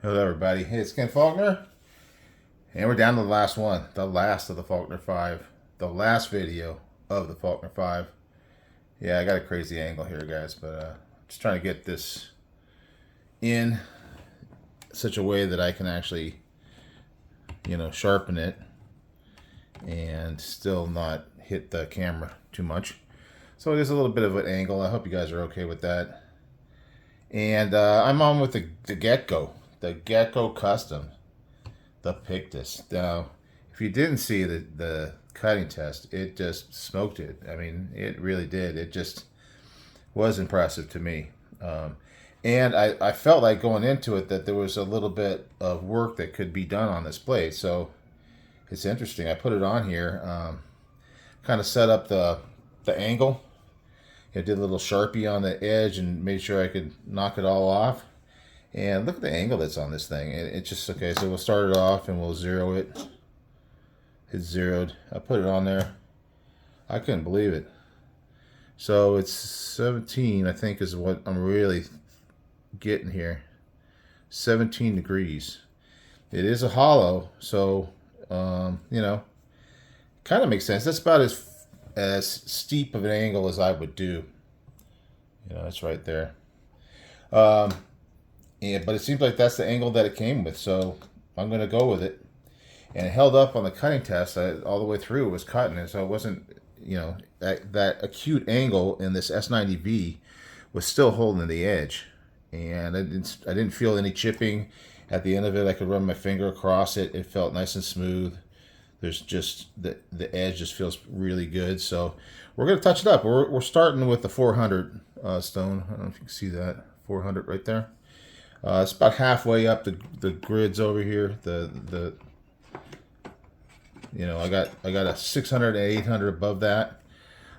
Hello everybody, hey, it's Ken Faulkner, and we're down to the last one, the last of the Faulkner 5, the last video of the Faulkner 5. Yeah, I got a crazy angle here, guys, but just trying to get this in such a way that I can actually, sharpen it and still not hit the camera too much. So it is a little bit of an angle. I hope you guys are okay with that. And I'm on with the Gecko Custom, the Pictus. Now, if you didn't see the cutting test, it just smoked it. I mean, it really did. It just was impressive to me. And I felt like going into it that there was a little bit of work that could be done on this blade. So it's interesting. I put it on here, kind of set up the angle. I did a little Sharpie on the edge and made sure I could knock it all off. And look at the angle that's on this thing. It's just, okay, so we'll start it off and we'll zero it. It's zeroed. I put it on there. I couldn't believe it. So it's 17, I think, is what I'm really getting here. 17 degrees. It is a hollow, so, kind of makes sense. That's about as steep of an angle as I would do. It's right there. Yeah, but it seems like that's the angle that it came with, so I'm going to go with it. And it held up on the cutting test all the way through. It was cutting it, so it wasn't, that acute angle in this S90V was still holding the edge. And I didn't feel any chipping at the end of it. I could run my finger across it. It felt nice and smooth. There's just the edge just feels really good. So we're going to touch it up. We're starting with the 400 stone. I don't know if you can see that 400 right there. It's about halfway up the grids over here. I got a 600 and 800 above that.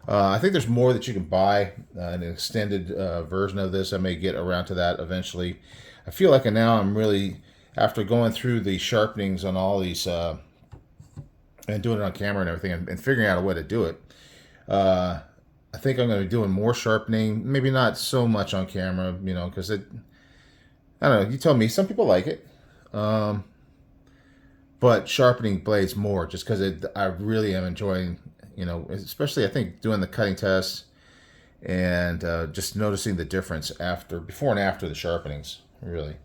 I think there's more that you can buy, an extended version of this. I may get around to that eventually. I feel like now I'm really, after going through the sharpenings on all these and doing it on camera and everything, and figuring out a way to do it, I think I'm going to be doing more sharpening. Maybe not so much on camera, because I don't know. You tell me. Some people like it, but sharpening blades more, just because I really am enjoying, especially I think doing the cutting tests and just noticing the difference before and after the sharpenings, really.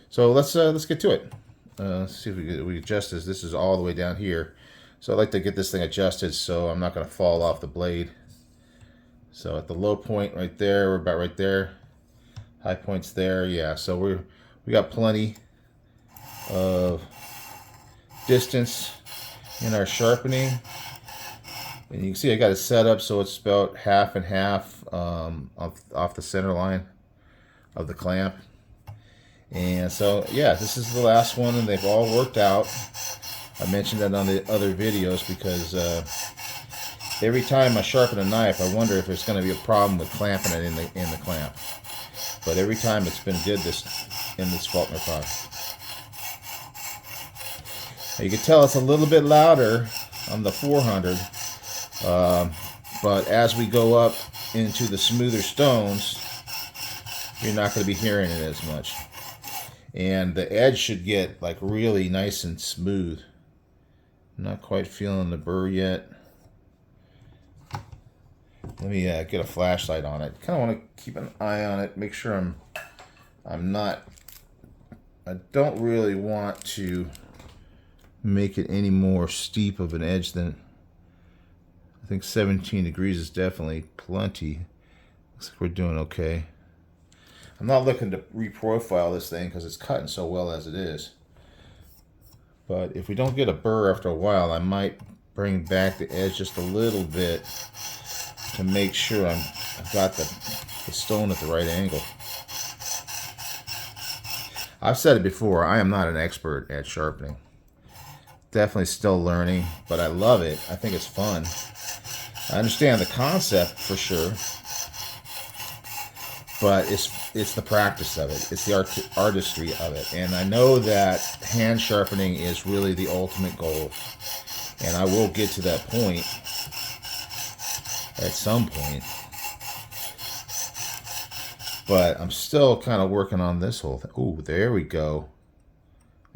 So let's get to it. Let's see if we adjust this. This is all the way down here, so I like to get this thing adjusted so I'm not going to fall off the blade. So at the low point right there, we're about right there. High points there, yeah. So we got plenty of distance in our sharpening, and you can see I got it set up so it's about half and half off the center line of the clamp. And so yeah, this is the last one, and they've all worked out. I mentioned that on the other videos because every time I sharpen a knife, I wonder if there's going to be a problem with clamping it in the clamp. But every time it's been good in this Faulkner 5. Now you can tell it's a little bit louder on the 400, but as we go up into the smoother stones, you're not going to be hearing it as much. And the edge should get like really nice and smooth. I'm not quite feeling the burr yet. Let me get a flashlight on it. Kind of want to keep an eye on it, make sure I don't really want to make it any more steep of an edge than, I think 17 degrees is definitely plenty. Looks like we're doing okay. I'm not looking to reprofile this thing because it's cutting so well as it is. But if we don't get a burr after a while, I might bring back the edge just a little bit to make sure I've got the stone at the right angle. I've said it before, I am not an expert at sharpening. Definitely still learning, but I love it. I think it's fun. I understand the concept for sure, but it's the practice of it. It's the artistry of it. And I know that hand sharpening is really the ultimate goal. And I will get to that point at some point. But I'm still kind of working on this whole thing. Ooh, there we go.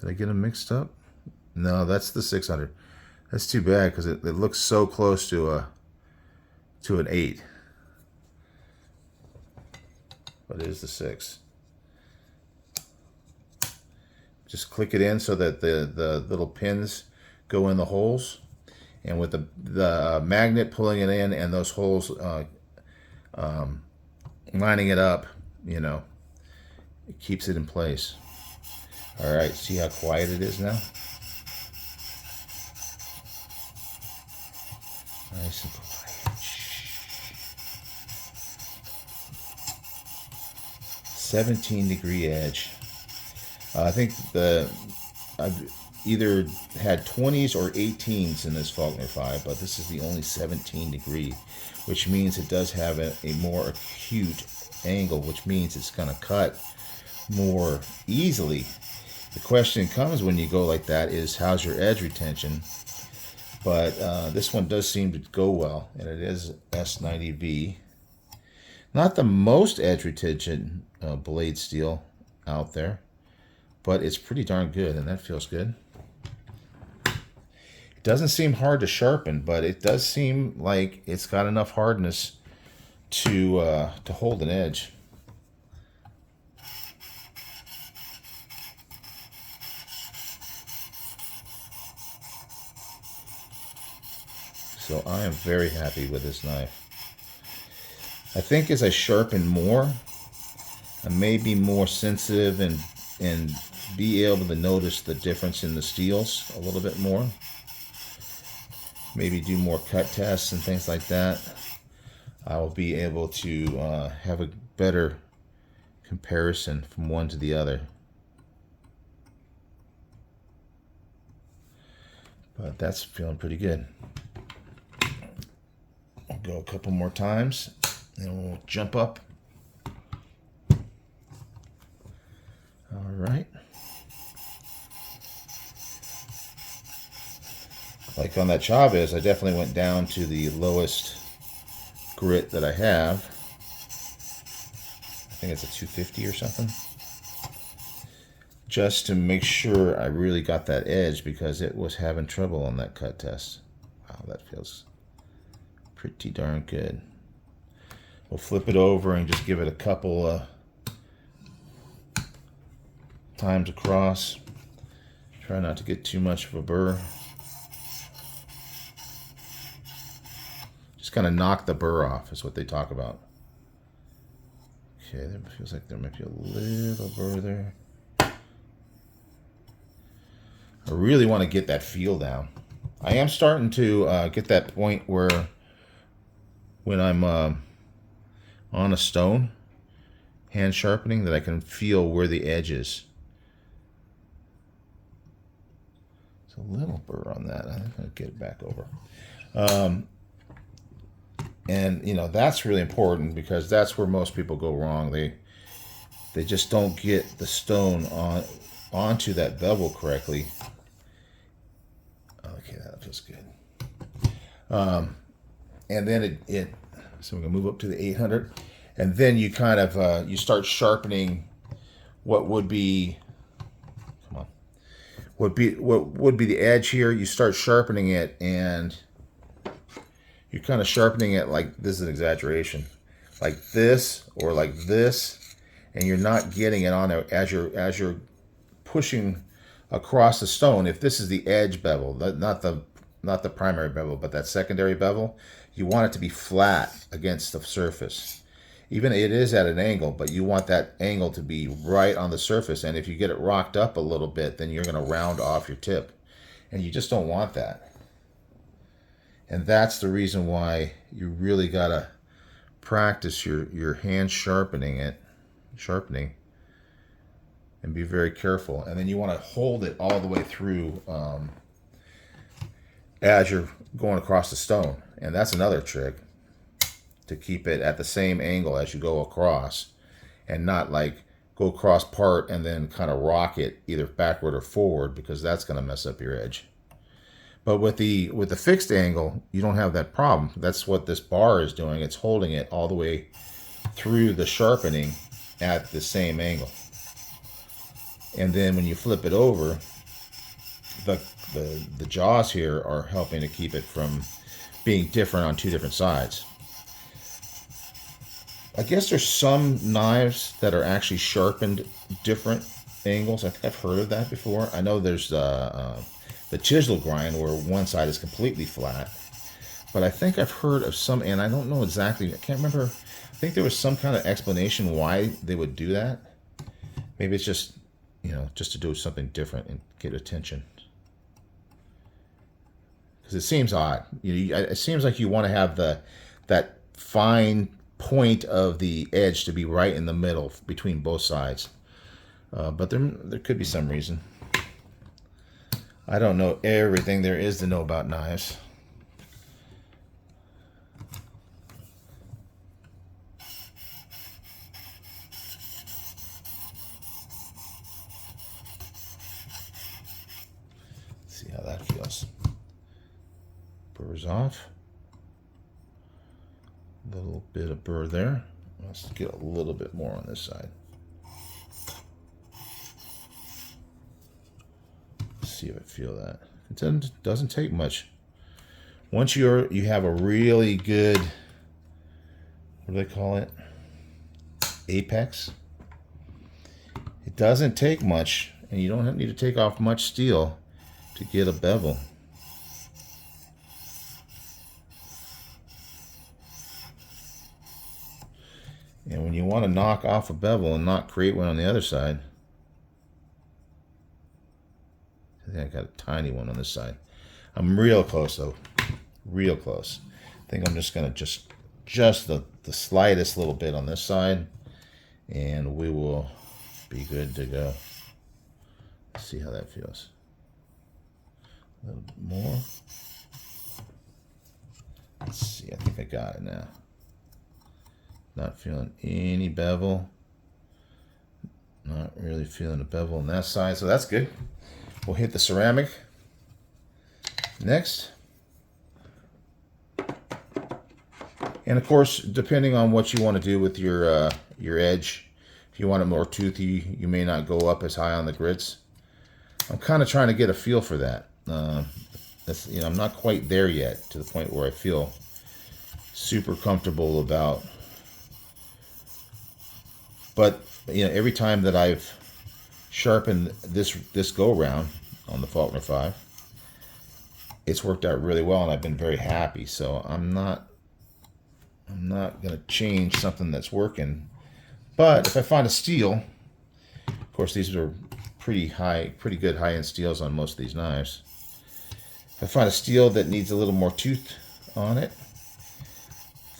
Did I get them mixed up? No, that's the 600. That's too bad because it looks so close to an 8. But it is the 6. Just click it in so that the little pins go in the holes. And with the magnet pulling it in and those holes lining it up, you know, it keeps it in place. All right, see how quiet it is now? Nice and quiet. 17-degree edge. I think I've either had 20s or 18s in this Faulkner 5, but this is the only 17-degree, which means it does have a more acute angle, which means it's going to cut more easily. The question comes when you go like that is, how's your edge retention? But this one does seem to go well, and it is S90V. Not the most edge retention blade steel out there, but it's pretty darn good, and that feels good. It doesn't seem hard to sharpen, but it does seem like it's got enough hardness to hold an edge. So I am very happy with this knife. I think as I sharpen more, I may be more sensitive and be able to notice the difference in the steels a little bit more. Maybe do more cut tests and things like that. I will be able to have a better comparison from one to the other. But that's feeling pretty good. I'll go a couple more times and we'll jump up. All right. Like on that Chavez, I definitely went down to the lowest grit that I have. I think it's a 250 or something. Just to make sure I really got that edge, because it was having trouble on that cut test. Wow, that feels pretty darn good. We'll flip it over and just give it a couple times across. Try not to get too much of a burr. Just kind of knock the burr off is what they talk about. Okay, that feels like there might be a little burr there. I really want to get that feel down. I am starting to get that point where when I'm on a stone, hand sharpening, that I can feel where the edge is. It's a little burr on that. I think I'll get it back over. And you know, that's really important, because that's where most people go wrong. They just don't get the stone onto that bevel correctly. Okay, that feels good. And then so we're gonna move up to the 800, and then you kind of you start sharpening what would be, what would be the edge here. You start sharpening it, and you're kind of sharpening it like, this is an exaggeration, like this or like this, and you're not getting it on there as you're pushing across the stone. If this is the edge bevel, not the primary bevel, but that secondary bevel, you want it to be flat against the surface. Even it is at an angle, but you want that angle to be right on the surface. And if you get it rocked up a little bit, then you're going to round off your tip, and you just don't want that. And that's the reason why you really got to practice your hand sharpening, and be very careful. And then you want to hold it all the way through as you're going across the stone. And that's another trick, to keep it at the same angle as you go across, and not like go across part and then kind of rock it either backward or forward, because that's going to mess up your edge. But with the fixed angle, you don't have that problem. That's what this bar is doing. It's holding it all the way through the sharpening at the same angle. And then when you flip it over, the jaws here are helping to keep it from being different on two different sides. I guess there's some knives that are actually sharpened different angles. I think I've heard of that before. I know there's the chisel grind where one side is completely flat. But I think I've heard of some, and I don't know exactly, I can't remember. I think there was some kind of explanation why they would do that. Maybe it's just, you know, just to do something different and get attention. Because it seems odd. You know, it seems like you want to have that fine point of the edge to be right in the middle between both sides. But there could be some reason. I don't know everything there is to know about knives. See how that feels. Burr's off. A little bit of burr there. Let's get a little bit more on this side. See if I feel that. It doesn't take much. Once you have a really good, what do they call it? Apex. It doesn't take much, and you don't need to take off much steel to get a bevel. And when you want to knock off a bevel and not create one on the other side, I think I got a tiny one on this side. I'm real close though, real close. I think I'm just gonna just the slightest little bit on this side, and we will be good to go. Let's see how that feels. A little bit more. Let's see, I think I got it now. Not feeling any bevel. Not really feeling a bevel on that side, so that's good. We'll hit the ceramic next. And of course, depending on what you want to do with your edge, if you want it more toothy, you may not go up as high on the grits. I'm kind of trying to get a feel for that. You know, I'm not quite there yet to the point where I feel super comfortable about. But you know, every time that I've sharpened this go round on the Faulkner 5, it's worked out really well, and I've been very happy. So I'm not going to change something that's working. But if I find a steel, of course these are pretty good high-end steels on most of these knives. If I find a steel that needs a little more tooth on it,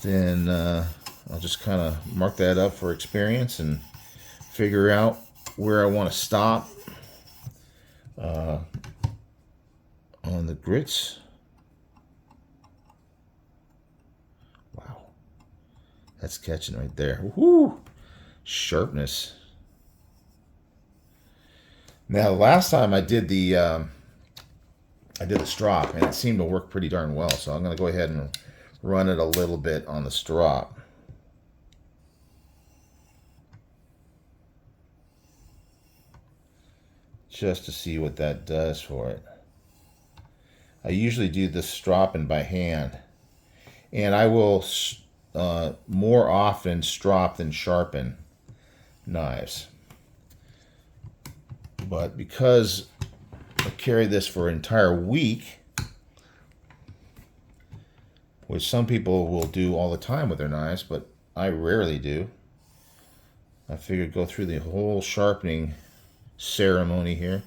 then I'll just kind of mark that up for experience and figure out where I want to stop on the grits. Wow, that's catching right there. Woo! Sharpness. Now, last time I did the strop, and it seemed to work pretty darn well. So I'm going to go ahead and run it a little bit on the strop. Just to see what that does for it. I usually do the stropping by hand, and I will more often strop than sharpen knives. But because I carry this for an entire week, which some people will do all the time with their knives, but I rarely do, I figured go through the whole sharpening ceremony here.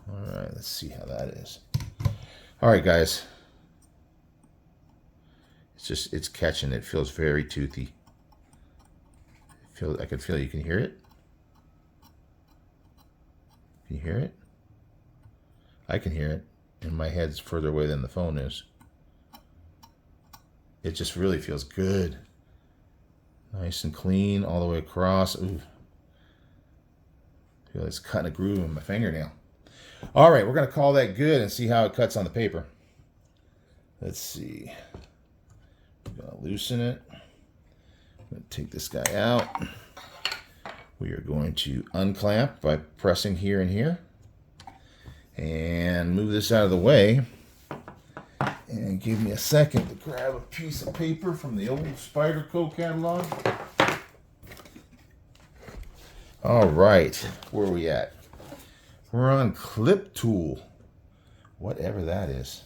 All right, let's see how that is. All right, guys. It's catching. It feels very toothy. I can feel. You can hear it. Can you hear it? I can hear it, and my head's further away than the phone is. It just really feels good. Nice and clean all the way across. Ooh. I feel like it's cutting a groove in my fingernail. All right, we're going to call that good and see how it cuts on the paper. Let's see. I'm going to loosen it. I'm going to take this guy out. We are going to unclamp by pressing here and here. And move this out of the way. And give me a second to grab a piece of paper from the old Spyderco catalog. All right, where are we at? We're on Clip Tool, whatever that is.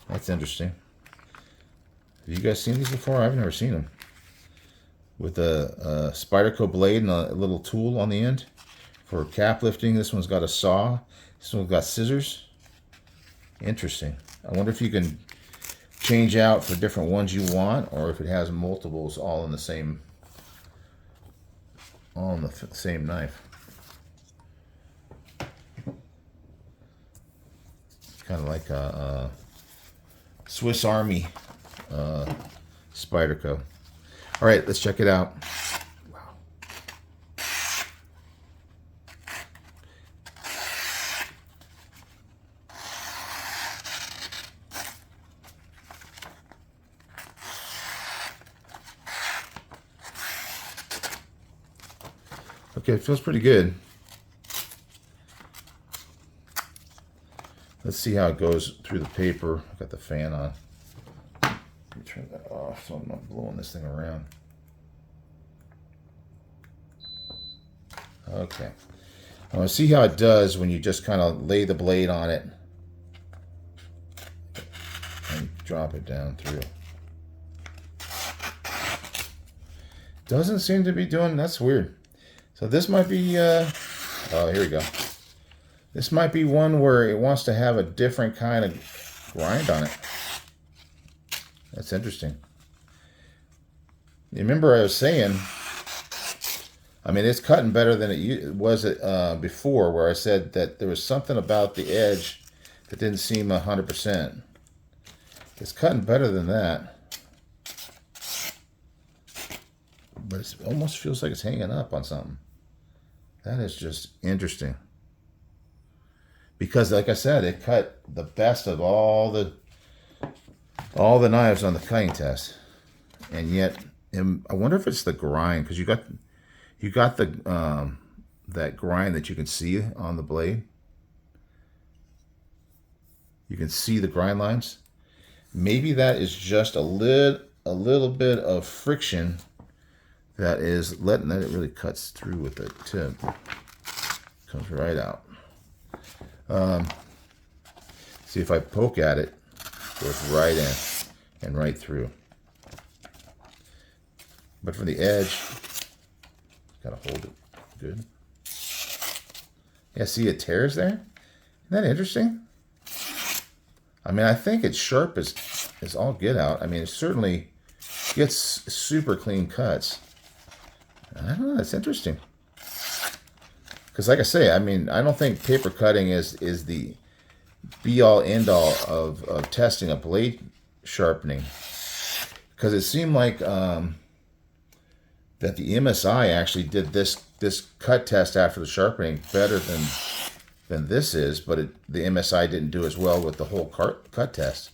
That's interesting. Have you guys seen these before? I've never seen them. With a Spyderco blade and a little tool on the end for cap lifting. This one's got a saw. This one's got scissors. Interesting. I wonder if you can change out for different ones you want, or if it has multiples all in the same, same knife. It's kind of like a Swiss Army Spyderco. All right, let's check it out. Wow. Okay, it feels pretty good. Let's see how it goes through the paper. I've got the fan on. Let me turn that off so I'm not blowing this thing around. Okay. I want to see how it does when you just kind of lay the blade on it and drop it down through. Doesn't seem to be doing, that's weird. So this might be, oh, here we go. This might be one where it wants to have a different kind of grind on it. That's interesting. You remember I was saying, I mean, it's cutting better than it was before, where I said that there was something about the edge that didn't seem 100%. It's cutting better than that. But it almost feels like it's hanging up on something. That is just interesting. Because, like I said, it cut the best of all the knives on the cutting test, and yet, I wonder if it's the grind, because you got the that grind that you can see on the blade. You can see the grind lines. Maybe that is just a little bit of friction that is letting that it really cuts through with the tip. Comes right out. See if I poke at it, it goes right in and right through. But from the edge, gotta hold it good. Yeah, see it tears there? Isn't that interesting? I mean, I think it's sharp as all get out. I mean, it certainly gets super clean cuts. I don't know, that's interesting. Because like I say, I mean, I don't think paper cutting is the be-all, end-all of testing a blade sharpening. Because it seemed like that the MSI actually did this cut test after the sharpening better than this is, but the MSI didn't do as well with the whole cut test.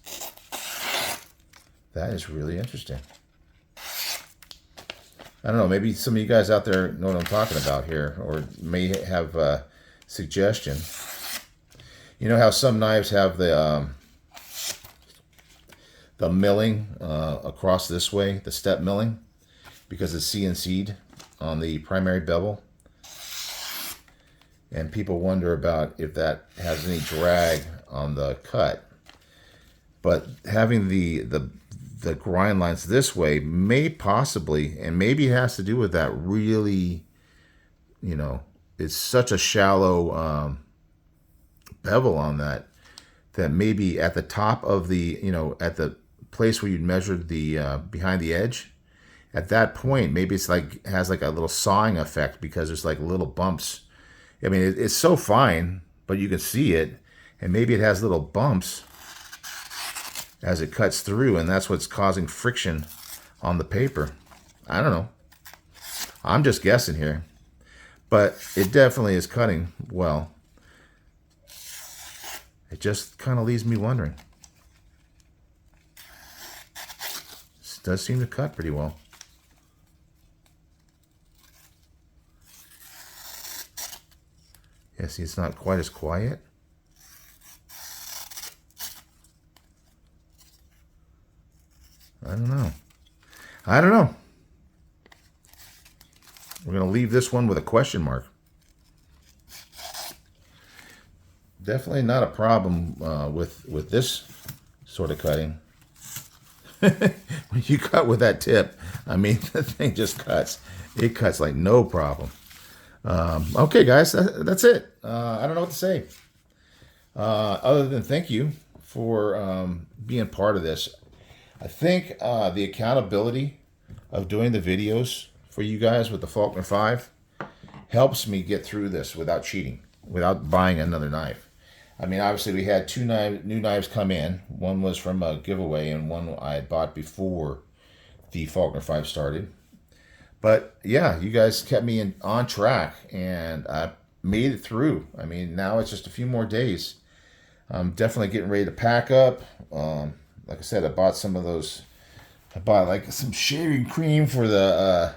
That is really interesting. I don't know, maybe some of you guys out there know what I'm talking about here, or may have a suggestion. You know how some knives have the milling across this way, the step milling, because it's CNC'd on the primary bevel? And people wonder about if that has any drag on the cut. But having the grind lines this way may possibly, and maybe it has to do with that really, you know, it's such a shallow bevel on that maybe at the top of the, you know, at the place where you'd measured the behind the edge, at that point, maybe it's like, has like a little sawing effect because there's like little bumps. I mean, it's so fine, but you can see it, and maybe it has little bumps as it cuts through, and that's what's causing friction on the paper. I don't know. I'm just guessing here, but it definitely is cutting well. It just kind of leaves me wondering. does seem to cut pretty well. Yeah, see, it's not quite as quiet. I don't know. I don't know. We're going to leave this one with a question mark. Definitely not a problem with this sort of cutting. When you cut with that tip, I mean, the thing just cuts. It cuts like no problem. Okay, guys, that's it. I don't know what to say. Other than thank you for being part of this. I think the accountability of doing the videos for you guys with the Faulkner 5 helps me get through this without cheating, without buying another knife. I mean, obviously we had two new knives come in. One was from a giveaway and one I had bought before the Faulkner 5 started. But yeah, you guys kept me on track and I made it through. I mean, now it's just a few more days. I'm definitely getting ready to pack up. Like I said, I bought some of those. I bought like some shaving cream for the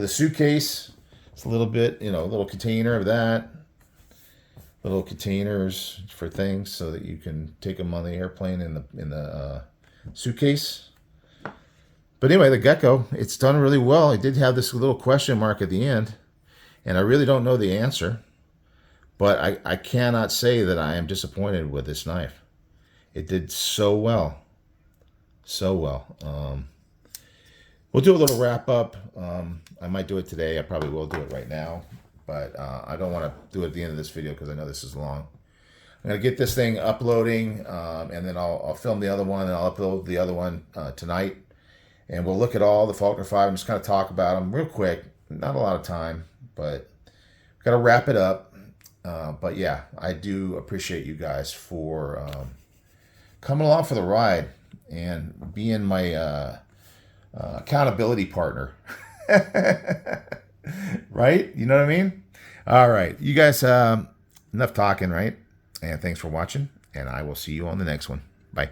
suitcase. It's a little bit, you know, a little container of that. Little containers for things so that you can take them on the airplane in the suitcase. But anyway, the Gecko, it's done really well. It did have this little question mark at the end, and I really don't know the answer. But I cannot say that I am disappointed with this knife. It did so well. So well. We'll do a little wrap up. I might do it today. I probably will do it right now. But I don't want to do it at the end of this video because I know this is long. I'm going to get this thing uploading, and then I'll film the other one, and I'll upload the other one tonight. And we'll look at all the Faulkner 5 and just kind of talk about them real quick. Not a lot of time, but got to wrap it up. But yeah, I do appreciate you guys for coming along for the ride and being my accountability partner. Right? You know what I mean? All right. You guys, enough talking, right? And thanks for watching. And I will see you on the next one. Bye.